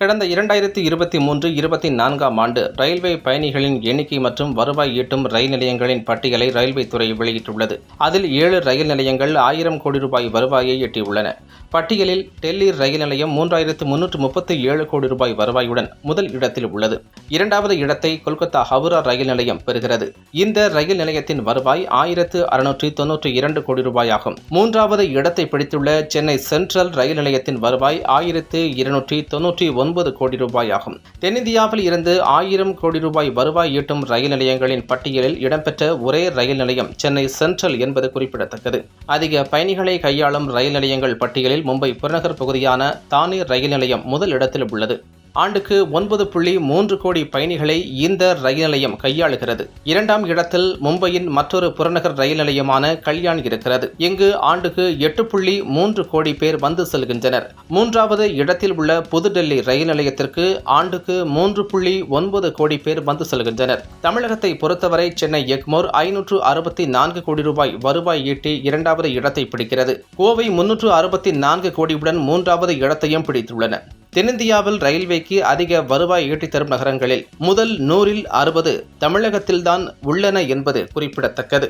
கடந்த 2023-24 ஆண்டு ரயில்வே பயணிகளின் எண்ணிக்கை மற்றும் வருவாய் ஈட்டும் ரயில் நிலையங்களின் பட்டியலை ரயில்வே துறை வெளியிட்டுள்ளது. அதில் 7 ரயில் நிலையங்கள் 1000 கோடி ரூபாய் வருவாயை எட்டியுள்ளன. பட்டியலில் டெல்லி ரயில் நிலையம் 3337 கோடி ரூபாய் வருவாயுடன் முதல் இடத்தில் உள்ளது. இரண்டாவது இடத்தை கொல்கத்தா ஹவுரா ரயில் நிலையம் பெறுகிறது. இந்த ரயில் நிலையத்தின் வருவாய் 1692 கோடி ரூபாயாகும். மூன்றாவது இடத்தை பிடித்துள்ள சென்னை சென்ட்ரல் ரயில் நிலையத்தின் வருவாய் 1299 கோடி ரூபாயாகும். தென்னிந்தியாவில் இருந்து 1000 கோடி ரூபாய் வருவாய் ஈட்டும் ரயில் நிலையங்களின் பட்டியலில் இடம்பெற்ற ஒரே ரயில் நிலையம் சென்னை சென்ட்ரல் என்பது குறிப்பிடத்தக்கது. அதிக பயணிகளை கையாளும் ரயில் நிலையங்கள் பட்டியலில் மும்பை புறநகர் பகுதியான தானே ரயில் நிலையம் முதல் இடத்தில் உள்ளது. ஆண்டுக்கு 9.3 கோடி பயணிகளை இந்த ரயில் நிலையம் கையாளுகிறது. இரண்டாம் இடத்தில் மும்பையின் மற்றொரு புறநகர் ரயில் நிலையமான கல்யாண் இருக்கிறது. இங்கு ஆண்டுக்கு 8.3 கோடி பேர் வந்து செல்கின்றனர். மூன்றாவது இடத்தில் உள்ள புதுடெல்லி ரயில் நிலையத்திற்கு ஆண்டுக்கு 3.9 கோடி பேர் வந்து செல்கின்றனர். தமிழகத்தை பொறுத்தவரை சென்னை எக்மோர் 564 கோடி ரூபாய் வருவாய் ஈட்டி இரண்டாவது இடத்தை பிடிக்கிறது. கோவை 364 கோடியுடன் மூன்றாவது இடத்தையும் பிடித்துள்ளன. தென்னிந்தியாவில் ரயில்வேக்கு அதிக வருவாய் ஈட்டித் தரும் நகரங்களில் முதல் 100ல் 60 தமிழகத்தில்தான் உள்ளன என்பது குறிப்பிடத்தக்கது.